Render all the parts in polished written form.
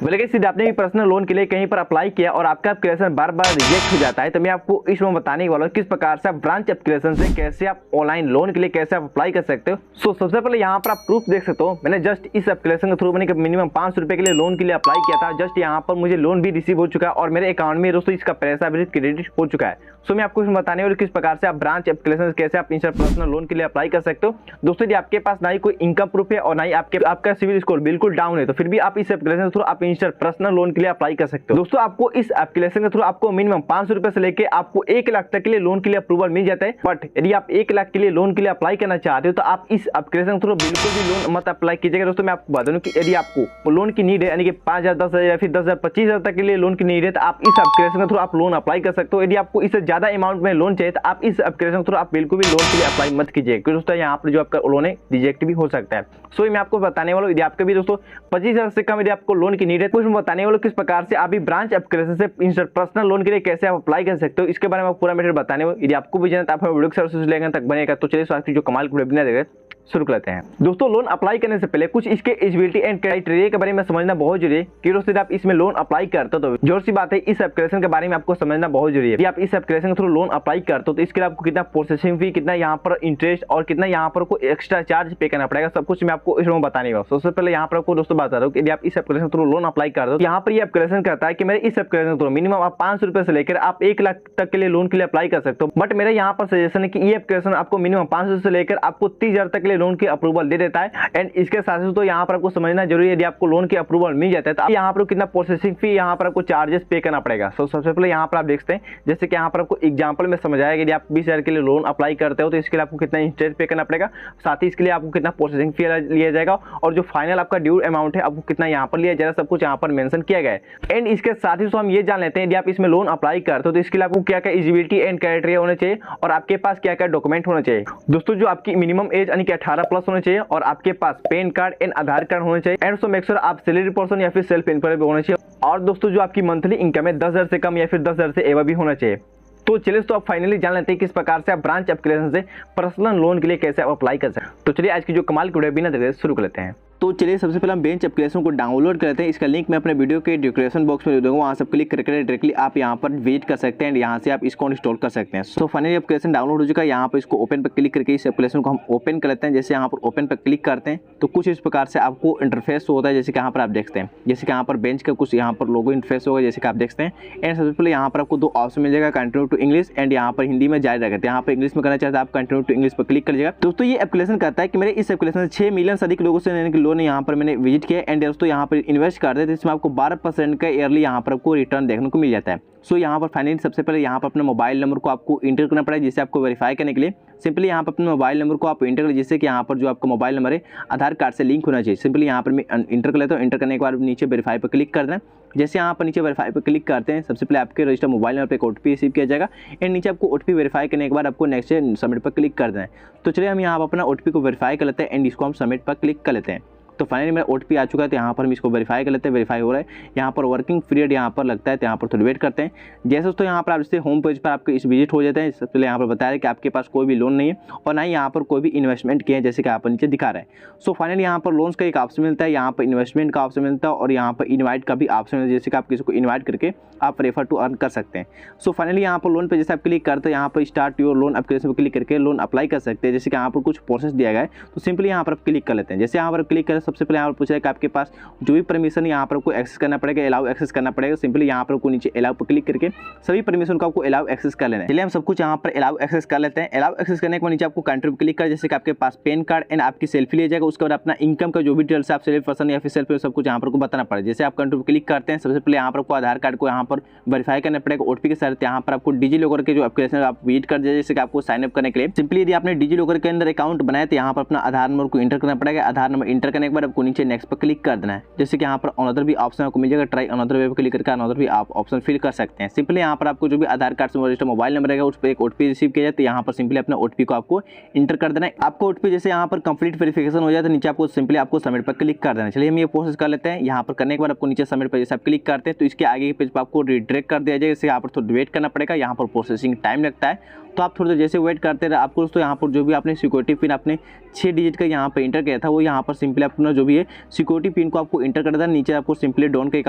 बोले कि सीधे आपने भी पर्सनल लोन के लिए कहीं पर अप्लाई किया और आपका एप्लीकेशन बार बार रिजेक्ट हो जाता है, तो मैं आपको इसमें बताने वाला हूँ किस प्रकार से आप ब्रांच एप्लीकेशन से कैसे आप ऑनलाइन लोन के लिए कैसे आप अप्लाई कर सकते हो। सबसे पहले यहाँ पर आप प्रूफ देख सकते हो। मैंने जस्ट इस एप्लीकेशन के थ्रू मैंने मिनिमम 500 रुपए के लिए लोन के लिए अप्लाई किया था। जस्ट यहाँ पर मुझे लोन भी रिसीव हो चुका है और मेरे अकाउंट में दोस्तों इसका पैसा भी क्रेडिट हो चुका है। सो मैं आपको इसमें बताने वाला किस प्रकार से आप ब्रांच एप्लीकेशन कैसे आप इंस्टा पर्सनल लोन के लिए अप्लाई कर सकते हो। दोस्तों यदि आपके पास ना ही कोई इनकम प्रूफ है और ना ही आपका सिविल स्कोर बिल्कुल डाउन है, तो फिर भी आप इस एप्लीकेशन के थ्रू आप इंस्टा पर्सनल लोन के लिए अप्लाई कर सकते हो। दोस्तों आपको इस एप्लीकेशन के थ्रू आपको मिनिमम 500 रुपए से लेके आपको 1 लाख तक के लिए लोन के लिए अप्रूवल मिल जाता है। बट यदि आप 1 लाख के लिए लोन के लिए अप्लाई करना चाहते हो तो आप इस एप्लीकेशन के थ्रू बिल्कुल भी लोन मत अप्लाई कीजिएगा। दोस्तों मैं आपको बता दूं कि यदि आपको लोन की नीड है यानी कि 5,000, 10,000 या फिर 10,000, 25,000 तक के लिए लोन की नीड है तो आप इस एप्लीकेशन के थ्रू आप लोन अप्लाई कर सकते हो। यदि आपको इससे ज्यादा अमाउंट में लोन चाहिए तो आप इस एप्लीकेशन के थ्रू आप बिल्कुल भी लोन के लिए अप्लाई मत कीजिए, क्योंकि दोस्तों यहाँ पर जो आपका लोन है रिजेक्ट भी हो सकता है। सो मैं आपको बताने वाला हूँ यदि आपके भी दोस्तों 25,000 से कम यदि आपको लोन की नीड है तो मैं बताने वाला हूँ किस प्रकार से आप भी ब्रांच एप्लीकेशन से इंस्टा पर्सनल लोन के लिए कैसे आप अप्लाई कर सकते हो। इसके बारे में आपको पूरा मेथड बताने वाला। यदि आपको भी जानना आप वीडियो के सर्विस लेंगे तक बनेगा। तो चलिए आपकी जो कमाल वेबिनार देगा शुरू करते हैं। दोस्तों लोन अप्लाई करने से पहले कुछ इसके एलिजिबिलिटी एंड क्राइटेरिया के बारे में समझना बहुत जरूरी है कि दोस्तों आप इसमें लोन अप्लाई करते हो तो जोर सी बात है इस एप्लीकेशन के बारे में आपको समझना बहुत जरूरी है। यदि आप इस एप्लीकेशन के थ्रू लोन अप्लाई करते हो तो इसके लिए आपको कितना प्रोसेसिंग फी, कितना यहाँ पर इंटरेस्ट और कितना यहाँ पर कोई एक्स्ट्रा चार्ज पे करना पड़ेगा, सब कुछ मैं आपको इसमें बताने वाला हूँ। सबसे पहले यहाँ पर आपको दोस्तों बता रहा हूँ कि यदि आप इस एप्लीकेशन के थ्रू लोन अप्लाई करते हो तो यहाँ पर ये एप्लीकेशन कहता है कि मेरे इस एप्लीकेशन के थ्रू मिनिमम आप 500 रुपए से लेकर आप 1 लाख तक के लिए लोन के लिए अप्लाई कर सकते हो। बट मेरा यहाँ पर सजेशन है कि ये एप्लीकेशन आपको मिनिमम 500 से लेकर आपको 30,000 तक के लिए लोन की अप्रूवल दे देता है। एंड इसके साथ ही तो यहाँ पर आपको समझना जरूरी है यदि आपको लोन की अप्रूवल मिल जाता है तो यहाँ पर कितना प्रोसेसिंग फी यहाँ पर आपको चार्जेस पे करना पड़ेगा। सबसे पहले यहाँ पर आप देखते हैं जैसे कि यहाँ पर आपको एग्जांपल में समझाया कि यदि आप 20,000 के लिए लोन अप्लाई करते हो तो इसके लिए आपको कितना इंटरेस्ट पे करना पड़ेगा, साथ ही इसके लिए आपको कितना प्रोसेसिंग फी लिया जाएगा और जो फाइनल आपका ड्यू अमाउंट है आपको कितना यहाँ पर लिया जाएगा, सब कुछ यहाँ पर मेंशन किया गया है। एंड इसके साथ ही तो हम ये जान लेते हैं यदि आप इसमें लोन अप्लाई करते हो तो इसके लिए आपको क्या क्या एलिजिबिलिटी एंड क्राइटेरिया होना चाहिए और आपके पास क्या क्या डॉक्यूमेंट होना चाहिए। दोस्तों जो आपकी मिनिमम एज यानी कि 18+ होना चाहिए और आपके पास PAN card and Aadhaar card होना चाहिए। एंड सो मेक श्योर आप सैलरी पर्सन या फिर सेल्फ एम्प्लॉयड होना चाहिए। और दोस्तों जो आपकी मंथली इनकम है 10,000 से कम या फिर 10,000 से एबव भी होना चाहिए। तो चलिए तो आप फाइनली जान लेते हैं किस प्रकार से आप ब्रांच एप्लीकेशन से पर्सनल लोन के लिए कैसे आप अप्लाई कर सकते हैं। तो चलिए आज की जो कमाल की वेबिनार शुरू कर लेते हैं। तो चलिए सबसे पहले हम बेंच एप्लीकेशन को डाउनलोड करते हैं। इसका लिंक मैं अपने वीडियो के डिस्क्रिप्शन बॉक्स में दे दूंगा, वहाँ सब क्लिक करके डायरेक्टली आप यहाँ पर विजिट कर सकते हैं। यहाँ से आप इसको इंस्टॉल कर सकते हैं। सो फाइनली एप्लीकेशन डाउनलोड हो चुका है। यहाँ पर इसको ओपन पर क्लिक करके इस एप्लीकेशन को हम ओपन कर लेते हैं। जैसे यहाँ पर ओपन पर क्लिक करते हैं तो कुछ इस प्रकार से आपको इंटरफेस होता है, जैसे कि यहाँ पर आप देखते हैं। जैसे कि यहाँ पर बेंच का कुछ यहाँ पर लोगो इंटरफेस होगा जैसे कि आप देखते हैं। एंड सबसे पहले यहाँ पर आपको 2 ऑप्शन मिल जाएगा, कंटिन्यू टू इंग्लिश एंड यहाँ पर हिंदी में जारी रहेगा। यहाँ पर इंग्लिश में करना चाहते हैं आप कंटिन्यू टू इंग्लिश पर क्लिक कर लीजिएगा। दोस्तों ये एप्लीकेशन कहता है कि मेरे इस एप्लीकेशन से 6 मिलियन से अधिक लोगों से लेने के लोन यहाँ पर मैंने विजिट किया। एंड दोस्तों यहाँ पर इन्वेस्ट करते हैं तो इसमें आपको 12% का ईयरली यहाँ पर आपको रिटर्न देखने को मिल जाता है। सो यहाँ पर फाइनली सबसे पहले यहाँ पर अपने मोबाइल नंबर को आपको इंटर करना पड़ेगा, जिससे आपको वेरीफाई करने के लिए सिंपली यहाँ पर अपने मोबाइल नंबर को आप इंटर करें, जिससे कि यहाँ पर जो आपका मोबाइल नंबर है आधार कार्ड से लिंक होना चाहिए। सिंपली यहाँ पर मैं इंटर कर लेता हूँ। इंटर करने के बाद नीचे वेरीफाई पर क्लिक कर दें। जैसे यहाँ पर नीचे वेरीफाई पर क्लिक करते हैं सबसे पहले आपके रजिस्टर मोबाइल नंबर पर एक OTP रिसीव किया जाएगा। एंड नीचे आपको OTP वेरीफाई करने के बाद आपको नेक्स्ट सबमिट पर क्लिक कर दें। तो चलिए हम यहाँ पर अपना OTP को वेरीफाई कर लेते हैं एंड इसको हम सबमिट पर क्लिक कर लेते हैं। तो फाइनली मेरा OTP आ चुका है, तो यहाँ पर हम इसको वेरीफाई कर लेते हैं। वेरीफाई हो रहा है, यहाँ पर वर्किंग पीरियड यहाँ पर लगता है, तो यहाँ पर थोड़ी वेट करते हैं। जैसे दोस्तों यहाँ पर आप जैसे होम पेज पर आपके इस विजिट हो जाते हैं। सबसे पहले यहाँ पर बताया कि आपके पास कोई भी लोन नहीं है और ना ही यहाँ पर कोई भी इन्वेस्टमेंट किए हैं, जैसे कि आप नीचे दिखा रहे हैं। सो फाइनली यहाँ पर लोन्स का एक ऑप्शन मिलता है, यहाँ पर इन्वेस्टमेंट का ऑप्शन मिलता है और यहाँ पर इन्वाइट का भी ऑप्शन है, जैसे कि आप किसी को इन्वाइट करके आप रेफर टू अर्न कर सकते हैं। सो फाइनली यहाँ पर लोन पे जैसे आप क्लिक करते हैं यहाँ पर स्टार्ट योर लोन एप्लीकेशन पर क्लिक करके लोन अप्लाई कर सकते हैं। जैसे कि यहाँ पर कुछ प्रोसेस दिया गया है तो सिंपली यहाँ पर क्लिक कर लेते हैं। जैसे यहाँ पर क्लिक करें सबसे पहले यहाँ पर पूछ रहा है कि आपके पास जो भी परमिशन यहाँ पर आपको एक्सेस करना पड़ेगा, अलाउ एक्सेस करना पड़ेगा। सिंपली यहाँ पर आपको नीचे अलाउ पर क्लिक करके सभी परमिशन को आपको अलाउ एक्सेस कर लेना है। चलिए हम सब कुछ यहाँ पर अलाउ एक्सेस कर लेते हैं। अलाउ एक्सेस करने के बाद नीचे आपको कंट्री पर क्लिक करें, जैसे कि आपके पास पैन कार्ड एंड आपकी सेल्फी ले जाएगा। उसके बाद अपना इनकम का जो भी डिटेल्स आप सेल्फ पर्सन या फिर सेल्फ सब कुछ यहाँ पर बताना पड़ेगा। जैसे आप कंट्री पर क्लिक करते हैं सबसे पहले यहाँ पर आपको आधार कार्ड को यहाँ पर वेरीफाई करना पड़ेगा OTP के साथ। यहाँ पर आपको डिजी लॉकर के जो एप्लीकेशन आप विजिट कर दीजिए, जैसे कि आपको साइन अप करने के लिए सिंपली यदि आपने डिजी लॉकर के अंदर अकाउंट बनाया तो यहाँ पर अपना आधार नंबर को इंटर करना पड़ेगा। आधार नंबर इंटर करने के बाद आपको नीचे नेक्स्ट पर क्लिक कर देना है। जैसे कि यहाँ पर अनदर भी ऑप्शन आपको मिल जाएगा, ट्राई अनदर वे पर क्लिक करके अनदर भी आप ऑप्शन फिल कर सकते हैं। सिंपली यहाँ पर आपको जो भी आधार कार्ड से रजिस्टर मोबाइल नंबर रहेगा उस पर एक OTP रिसीव किया जाए, तो यहाँ पर सिंपली अपना OTP को आपको इंटर कर देना है। आपको OTP जैसे यहाँ पर कंप्लीट वेरिफिकेशन हो जाए तो नीचे आपको सिंपली आपको सबमिट पर क्लिक कर देना है। चलिए हम ये प्रोसेस कर लेते हैं। यहाँ पर करने के बाद आपको नीचे सबमिट पर जैसे आप क्लिक करते हैं तो इसके आगे के पेज पर आपको रिडायरेक्ट कर दिया जाए, जैसे यहाँ पर थोड़ा वेट करना पड़ेगा। यहाँ पर प्रोसेसिंग टाइम लगता है तो आप थोड़ी देर जैसे वेट करते रहे, आपको दोस्तों यहाँ पर जो भी आपने सिक्योरिटी पिन आपने 6 डिजिट का यहाँ पर इंटर किया था वो यहाँ पर सिंपली अपना जो भी है सिक्योरिटी पिन को आपको इंटर कर देना। नीचे आपको सिंपली डोन का एक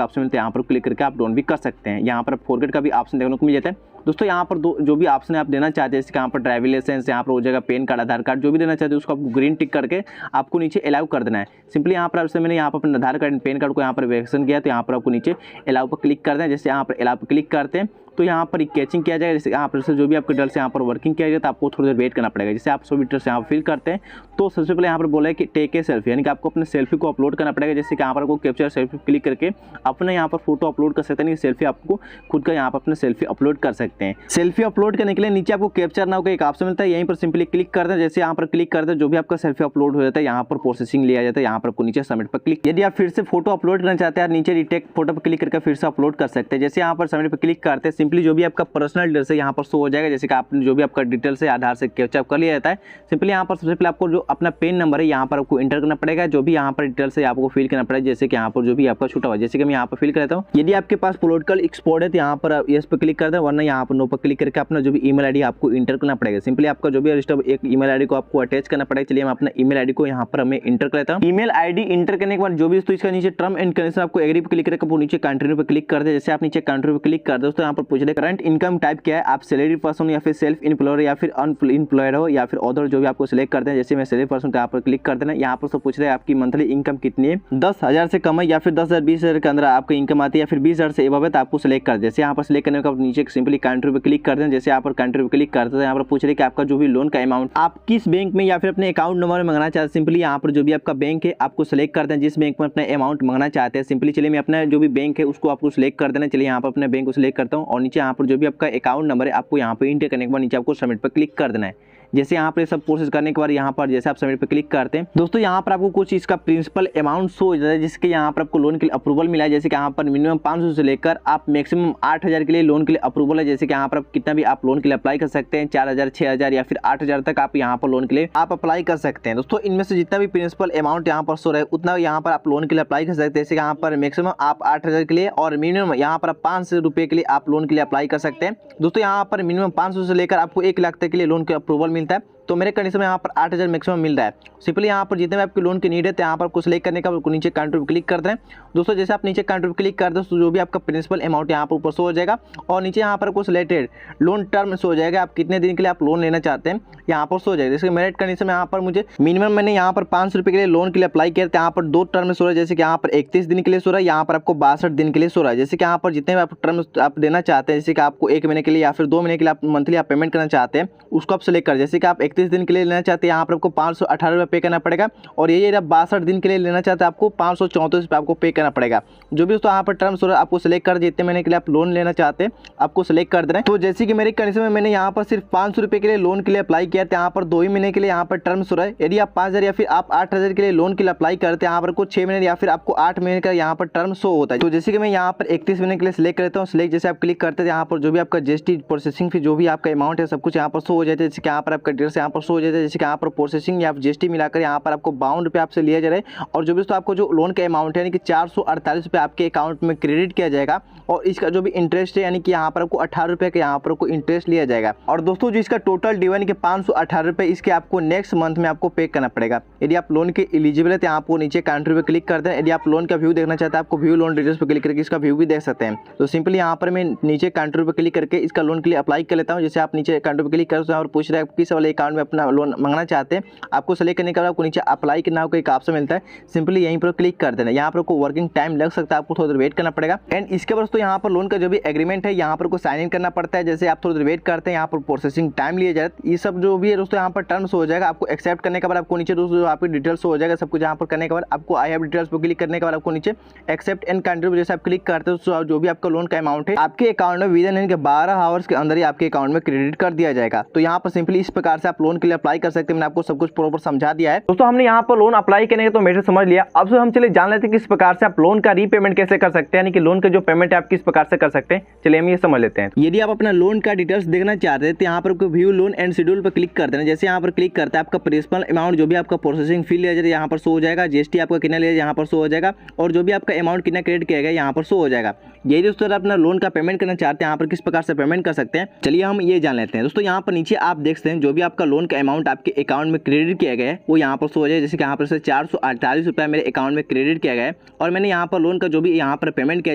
ऑप्शन मिलता है, यहाँ पर क्लिक करके आप डोन भी कर सकते हैं। यहाँ पर फॉरगेट का भी ऑप्शन देखने को मिल जाता है। दोस्तों यहाँ पर जो भी ऑप्शन आप देना चाहते हैं, जैसे यहाँ पर ड्राइविंग लाइसेंस, यहाँ पर हो जाएगा पैन कार्ड, आधार कार्ड, जो भी देना चाहते हैं उसको आपको ग्रीन टिक करके आपको नीचे अलाउ कर देना है। सिंपली यहाँ पर मैंने यहाँ पर अपना आधार कार्ड पैन कार्ड को यहाँ पर वेरिफिकेशन किया, तो यहाँ पर आपको नीचे अलाउ पर क्लिक कर दें। जैसे यहाँ पर अलाउ पर क्लिक करते हैं तो यहाँ पर कैचिंग किया जाएगा। जैसे यहाँ पर से जो भी आपके डिटेल्स से यहाँ पर वर्किंग किया जाए तो आपको थोड़ी देर वेट करना पड़ेगा। जैसे आप सभी डिटेल्स यहाँ पर फिल करते हैं तो सबसे पहले यहाँ पर बोला है कि टेक ए सेल्फी, यानी कि आपको अपने सेल्फी को अपलोड करना पड़ेगा। जैसे कि यहाँ पर आपको कैप्चर सेल्फी क्लिक करके अपने यहाँ पर फोटो अपलोड कर सकते हैं, सेल्फी आपको खुद का यहाँ पर अपने सेल्फी अपलोड कर सकते हैं। सेल्फी अपलोड करने के लिए नीचे आपको कैप्चर नाउ का एक ऑप्शन मिलता है, यहीं पर सिंपली क्लिक करते हैं। जैसे यहाँ पर क्लिक करते हैं जो भी आपका सेल्फी अपलोड हो जाता है यहाँ पर प्रोसेसिंग लिया जाता है। यहाँ पर आपको नीचे सबमिट पर क्लिक, यदि आप फिर से फोटो अपलोड करना चाहते हैं नीचे रिटेक फोटो पर क्लिक करके फिर से अपलोड कर सकते हैं। जैसे यहाँ पर सबमिट पर क्लिक करते हैं सिंपली जो भी आपका पर्सनल डिटेल्स है यहाँ पर शो हो जाएगा। जैसे कि आपने जो भी आपका डिटेल्स है आधार से कैप्चर कर लिया जाता है। सिंपली यहाँ पर सबसे पहले आपको जो अपना पेन नंबर है यहाँ पर आपको इंटर करना पड़ेगा, जो भी यहाँ पर डिटेल्स है आपको फिल करना पड़ेगा। जैसे कि यहाँ पर जो भी आपका छूटा हुआ, जैसे कि मैं यहाँ पर फिल करता हूँ। यदि आपके पास पॉलिटिकल एक्सपोर्ट है तो यहाँ पर यस पर क्लिक करते हैं, वरना यहाँ पर नो पर क्लिक करके अपना जो भी ईमेल आईडी आपको इंटर करना पड़ेगा। सिंपली आपका जो भी रजिस्टर एक ईमेल आईडी को आपको अटैच करना पड़ेगा। चलिए मैं अपना ईमेल आईडी को यहाँ पर हमें इंटर कर लेता हूँ। ईमेल आईडी इंटर करने के बाद जो भी तो इसका नीचे टर्म एंड कंडीशन आपको एग्री पर क्लिक करके नीचे कंटिन्यू पर क्लिक कर दे। जैसे आप नीचे कंटिन्यू पर क्लिक कर दो तो यहाँ पर पूछ रहे करंट इनकम टाइप क्या है, आप सैलरी पर्सन या फिर सेल्फ एम्प्लॉयर या फिर अनएम्प्लॉयड हो या फिर अदर, जो भी आपको सिलेक्ट करते हैं। जैसे मैं सैलरी पर्सन यहाँ पर क्लिक कर देना। यहाँ पर सब पूछ रहे हैं आपकी मंथली इनकम कितनी है, 10,000 से कम है या फिर 10,000 20,000 के अंदर आपकी इनकम आती है या फिर 20,000 से एबव है तो आपको सिलेक्ट कर दे। जैसे यहाँ पर सिलेक्ट करने के बाद नीचे सिंपली कंट्री पे क्लिक कर दें। जैसे यहाँ पर कंट्री पे क्लिक करते हैं यहाँ पर पूछ रहे कि आपका जो भी लोन का अमाउंट आप किस बैंक में या फिर अपने अकाउंट नंबर में मंगाना चाहते हैं। सिंपली यहाँ पर जो भी आपका बैंक है आपको सिलेक्ट करते हैं जिस बैंक में अपना अमाउंट मंगाना चाहते हैं। सिंपली चलिए मैं अपना जो भी बैंक है उसको आपको सिलेक्ट कर देना। चलिए यहाँ पर अपने बैंक को सिलेक्ट करता हूँ और नीचे यहाँ पर जो भी आपका अकाउंट नंबर है आपको यहाँ पर इंटर करने के बाद नीचे आपको सबमिट पर क्लिक कर देना है। जैसे यहाँ पर सब प्रोसेस करने के बाद यहाँ पर जैसे आप सबमिट पे क्लिक करते हैं दोस्तों यहाँ पर आपको कुछ इसका प्रिंसिपल अमाउंट शो हो जाता है, जिसके यहाँ पर आपको लोन के लिए अप्रूवल मिला है। जैसे कि यहाँ पर मिनिमम 500 से लेकर आप मैक्सिमम 8,000 के लिए लोन के लिए अप्रूवल है। जैसे कि यहाँ पर आप कितना भी आप लोन के लिए अप्लाई कर सकते हैं, 4,000 6,000 या फिर 8,000 तक आप यहाँ पर लोन के लिए आप अप्लाई कर सकते हैं। दोस्तों इनमें से जितना भी प्रिंसिपल अमाउंट यहाँ पर शो रहा है उतना यहाँ पर आप लोन के लिए अप्लाई कर सकते हैं। जैसे यहाँ पर मैक्सिमम आप 8,000 के लिए और मिनिमम यहाँ पर 500 रुपये के लिए आप लोन के लिए अप्लाई कर सकते हैं। दोस्तों यहाँ पर मिनिमम 500 से लेकर आपको 1 लाख तक के लिए लोन के अप्रूवल मिलता है। तो मेरे कंडीशन में यहाँ पर 8,000 मैक्सिमम मिल रहा है। सिंपली यहाँ पर जितने भी आपके लोन की नीड है तो यहाँ पर कुछ सिलेक्ट करने का नीचे कंट्री पे क्लिक करते हैं। दोस्तों जैसे आप नीचे कंट्री पे क्लिक करते हैं तो जो भी आपका प्रिंसिपल अमाउंट यहाँ पर ऊपर शो हो जाएगा और नीचे यहाँ पर कुछ रिलेटेड लोन टर्म शो हो जाएगा, आप कितने दिन के लिए आप लोन लेना चाहते हैं यहाँ पर शो हो जाएगा। जैसे मेरे कंडीशन में यहाँ पर मुझे मिनिमम मैंने यहाँ पर 500 रुपये के लिए लोन के लिए अप्लाई किया था। यहाँ पर 2 टर्म शो रहा है, जैसे कि यहाँ पर 31 दिन के लिए शो रहा है, यहाँ पर आपको 62 दिन के लिए शो रहा है। जैसे कि यहाँ पर जितने भी आप टर्म आप देना चाहते हैं, जैसे कि आपको 1 महीने के लिए या फिर 2 महीने के लिए आप मंथली आप पेमेंट करना चाहते हैं उसको आप सिलेक्ट कर। जैसे कि आप 31 दिन के लिए लेना चाहते हैं यहाँ पर आपको 518 रुपये पे करना पड़ेगा और ये 62 दिन के लिए लेना चाहते हैं आपको 534 रुपये आपको पे करना पड़ेगा। जो भी दोस्तों यहाँ पर टर्म्स हो रहा है आपको सिलेक्ट कर, जितने महीने के लिए आप लोन लेना चाहते हैं आपको सिलेक्ट कर देना है। तो जैसे कि मेरी कंडीशन में मैंने यहाँ पर सिर्फ 500 रुपये के लिए लोन के लिए अप्लाई किया था, यहाँ पर 2 ही महीने के लिए यहाँ पर टर्म्स हो रहा है। यदि आप 5,000 या फिर आप 8,000 के लिए लोन के लिए अप्लाई करते हैं यहाँ पर कुछ 6 महीने या फिर आपको 8 महीने का यहाँ पर टर्म शो होता है। तो जैसे कि मैं यहाँ पर 31 महीने के लिए सिलेक्ट करता हूँ, सिलेक्ट जैसे आप क्लिक करते हैं यहाँ पर जो भी आपका जीएसटी प्रोसेसिंग फी जो भी आपका अमाउंट है सब कुछ यहाँ पर शो हो जाता है। जैसे कि यहाँ पर आपका डिटेल्स यहाँ पर शो हो जाता है। जैसे कि यहाँ पर प्रोसेसिंग या जीएसटी मिलाकर यहाँ पर आपको 52 रुपये आपसे लिया जा रहा है और जो भी दोस्तों आपको जो लोन का अमाउंट है यानी कि 448 रुपये आपके अकाउंट में क्रेडिट किया जाएगा और इसका जो भी इंटरेस्ट है यानी कि यहाँ पर आपको 18 रुपये का यहाँ पर आपको इंटरेस्ट लिया जाएगा। और दोस्तों जो इसका टोटल ड्यू यानी कि 518 रुपये इसके आपको नेक्स्ट मंथ में आपको पे करना पड़ेगा। यदि आप लोन के एलिजिबल है तो आपको नीचे कंट्री पे क्लिक करते हैं। यदि आप लोन का व्यू देखना चाहते हैं आपको व्यू लोन डिटेल्स पे क्लिक करके इसका व्यू भी देख सकते हैं। तो सिंपली यहाँ पर मैं नीचे कंट्री पे क्लिक करके इसका लोन के लिए अप्लाई कर लेता हूँ। जैसे आप नीचे कंट्री पे क्लिक करते हैं और पूछ रहे हैं किस वाले अकाउंट में अपना लोन मंगाना चाहते हैं, आपको सेलेक्ट करने के बाद आपको नीचे अप्लाई करना का एक ऑप्शन मिलता है, सिंपली यहीं पर क्लिक कर देना। यहाँ पर आपको वर्किंग टाइम लग सकता है, आपको थोड़ी देर वेट करना पड़ेगा। एंड इसके बाद तो यहाँ पर लोन का जो भी एग्रीमेंट है यहाँ पर को साइन इन करना पड़ता है। जैसे आप थोड़ी देर वेट करते हैं यहाँ पर प्रोसेसिंग टाइम लिया जाए, ये सब जो भी है दोस्तों यहाँ पर टर्म्स हो जाएगा। आपको एक्सेप्ट करने के बाद आपको नीचे दोस्तों आपकी डिटेल्स हो जाएगा सब कुछ। यहाँ पर करने के बाद आपको आई हैव डिटेल्स पर क्लिक करने के बाद आपको नीचे एक्सेप्ट एंड कंटिन्यू जैसे आप क्लिक करते हो जो भी आपका लोन का अमाउंट है आपके अकाउंट में विदिन यानी कि 12 आवर्स के अंदर ही आपके अकाउंट में क्रेडिट कर दिया जाएगा। तो यहाँ पर सिंपली इस प्रकार से आप लोन के लिए अप्लाई कर सकते हैं। मैंने आपको सब कुछ प्रॉपर समझा दिया है। दोस्तों हमने यहाँ पर लोन अप्लाई करने का तो मेथड समझ लिया। अब से हम चलिए जान लेते हैं किस प्रकार से आप लोन का रीपेमेंट कैसे कर सकते हैं, यानी कि लोन का जो पेमेंट है आप किस प्रकार से कर सकते हैं। चलिए हम ये समझ लेते हैं। यदि आप अपना लोन का डिटेल्स देखना चाहते हैं तो यहाँ पर व्यू लोन एंड शेड्यूल पर क्लिक करते हैं। जैसे यहाँ पर क्लिक करते हैं आपका प्रिंसिपल अमाउंट जो भी आपका प्रोसेसिंग फी लिया जाए यहाँ पर शो हो जाएगा, जीएसटी आपका कितना लिया यहाँ पर शो हो जाएगा, और जो भी आपका अमाउंट कितना क्रेडिट किया गया यहाँ पर शो हो जाएगा। यही दोस्तों अपना लोन का पेमेंट करना चाहते हैं यहाँ पर किस प्रकार से पेमेंट कर सकते हैं, चलिए हम ये जान लेते हैं। दोस्तों यहाँ पर नीचे आप देख सकते हैं जो भी आपका लोन का अमाउंट आपके अकाउंट में क्रेडिट किया गया है वो यहाँ पर शो हो जाए। जैसे कि यहाँ पर से 448 रुपया मेरे अकाउंट में क्रेडिट किया गया है और मैंने यहाँ पर लोन का जो भी यहाँ पर पेमेंट किया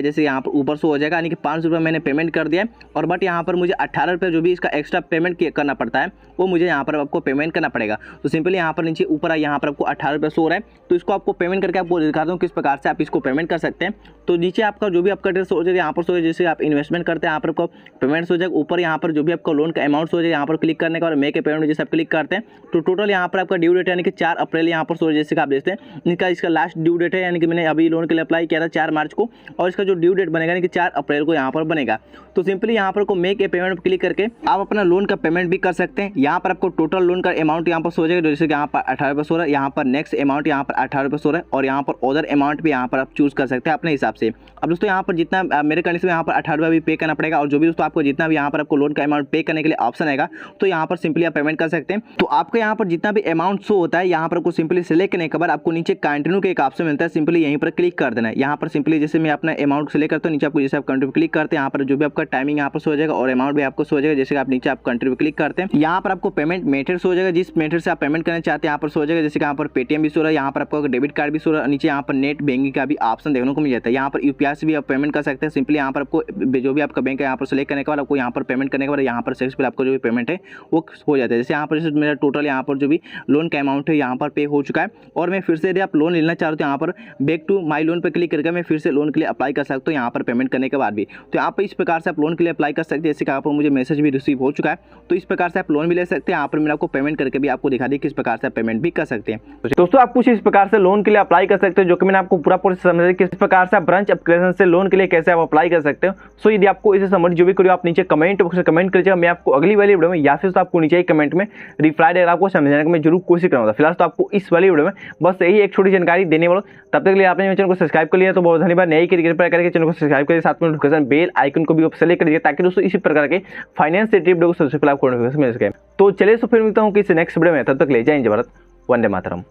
जैसे यहाँ पर ऊपर शो हो जाएगा, यानी कि 500 रुपये मैंने पेमेंट कर दिया है। और बट यहाँ पर मुझे 18 रुपये जो भी इसका एक्स्ट्रा पेमेंट करना पड़ता है वो मुझे यहाँ पर आपको पेमेंट करना पड़ेगा। तो सिंपली यहाँ पर नीचे ऊपर यहाँ पर आपको 18 रुपये शो हो रहा है, तो इसको आपको पेमेंट करके आपको दिखाता हूँ किस प्रकार से आप इसको पेमेंट कर सकते हैं। तो नीचे आपका जो भी आपका एड्रेस हो जाएगा यहाँ पर सो, जैसे आप इन्वेस्टमेंट करते हैं यहाँ पर आपको पेमेंट हो जाएगा। ऊपर यहाँ पर जो भी आपका लोन का अमाउंट हो जाएगा यहाँ पर क्लिक करने के बाद मेक ए पेमेंट जैसे आप क्लिक करते हैं तो टोटल यहाँ पर आपका ड्यू डेट यानी कि 4 अप्रैल यहाँ पर सो जैसे कि आप देखते हैं इनका इसका लास्ट ड्यू डेट है, यानी कि मैंने अभी लोन के लिए अप्लाई किया था 4 मार्च को और इसका जो ड्यू डेट बनेगा यानी कि 4 अप्रैल को यहाँ पर बनेगा। तो सिंपली यहाँ पर को मेक ए पेमेंट पर क्लिक करके आप अपना लोन का पेमेंट भी कर सकते हैं। यहाँ पर आपको टोटल लोन का अमाउंट यहाँ पर सो जाएगा, जैसे कि यहाँ पर 18 रुपये सो रहा है, यहाँ पर नेक्स्ट अमाउंट यहाँ पर 18 रुपये सो रहा है और यहाँ पर अदर अमाउंट भी यहाँ पर आप चूज कर सकते हैं अपने हिसाब से। अब दोस्तों यहाँ पर जितना मेरे कंडीशन में यहाँ पर 18 रुपये भी पे करना पड़ेगा और जो भी दोस्तों आपको जितना भी यहाँ पर आपको लोन का अमाउंट पे करने के लिए ऑप्शन आएगा तो यहाँ पर सिंपली आप पेमेंट कर सकते हैं। तो आपको यहाँ पर जितना भी अमाउंट शो होता है यहाँ पर आपको सिंपली सिलेक्ट करने के बाद आपको नीचे कंटिन्यू का एक ऑप्शन मिलता है, सिंपली यहीं पर क्लिक कर देना है। यहाँ पर सिंपली जैसे मैं अपना अमाउंट सिलेक्ट करता हूँ नीचे आपको जैसे आप कंटिन्यू क्लिक करते हैं यहाँ पर जो भी आपका टाइमिंग यहाँ पर शो हो जाएगा और अमाउंट भी आपको शो हो जाएगा। जैसे आप नीचे आप कंटिन्यू क्लिक करते हैं यहाँ पर आपको पेमेंट मेथड शो हो जाएगा, जिस मेथड से आप पेमेंट करना चाहते हैं यहाँ पर शो हो जाएगा। जैसे यहाँ पर पेटीएम भी शो रहा है, यहाँ पर आपको डेबिट कार्ड भी शो रहा है, नीचे यहाँ पर नेट बैंकिंग का भी ऑप्शन देखने को मिल जाता है। यहाँ पर यूपीआई से भी आप पेमेंट कर सकते हैं। सिंपली यहाँ पर आपको जो भी आपका बैंक है यहाँ पर सेलेक्ट करने के बाद आपको यहाँ पर पेमेंट करने के बाद यहाँ पर सक्सेसफुल आपको जो भी पेमेंट है वो हो जाता है। जैसे यहाँ पर मेरा टोटल यहाँ पर जो भी लोन का अमाउंट है यहाँ पर पे हो चुका है और मैं फिर से यदि आप लोन लेना चाहते हो यहाँ पर बैक टू माई लोन पर क्लिक करके मैं फिर से लोन के लिए अप्लाई कर सकता हूँ यहाँ पर पेमेंट करने के बाद भी। तो यहाँ पर इस प्रकार से आप लोन के लिए अप्लाई कर सकते हैं। जैसे कि यहाँ पर मुझे मैसेज भी रिसीव हो चुका है तो इस प्रकार से आप लोन भी ले सकते हैं। यहाँ पर मैंने आपको पेमेंट करके भी आपको दिखा दी किस प्रकार से आप पेमेंट भी कर सकते हैं। दोस्तों आप कुछ इस प्रकार से लोन के लिए अप्लाई कर सकते हो जो कि मैंने आपको पूरा प्रोसेस समझा किस प्रकार से आप ब्रांच एप्लीकेशन से लोन के लिए कैसे आप अप्लाई कर सकते हो। सो यदि आपको इसे समझ जो भी करो आप नीचे कमेंट बॉक्स में कमेंट करिएगा, मैं आपको अगली वाली वीडियो में या फिर तो आपको नीचे ही कमेंट में रिप्लाई देकर आपको समझाने की मैं जरूर कोशिश करूँगा। फिलहाल तो आपको इस वाली वीडियो में बस यही एक छोटी जानकारी देने वाला। तब तक के लिए आपने मेरे चैनल को सब्सक्राइब कर लिया तो बहुत धन्यवाद। नई कृपया करके चैनल को सब्सक्राइब करिए, साथ में नोटिफिकेशन बेल आइकन को भी सेलेक्ट करिए ताकि दोस्तों इसी प्रकार के फाइनेंस से वीडियो को सबसे पहले आपको नोटिफिकेशन मिल सके। तो चलिए तो फिर मिलता हूँ किसी नेक्स्ट वीडियो में, तब तक ले जय हिंद, भारत, वंदे मातरम।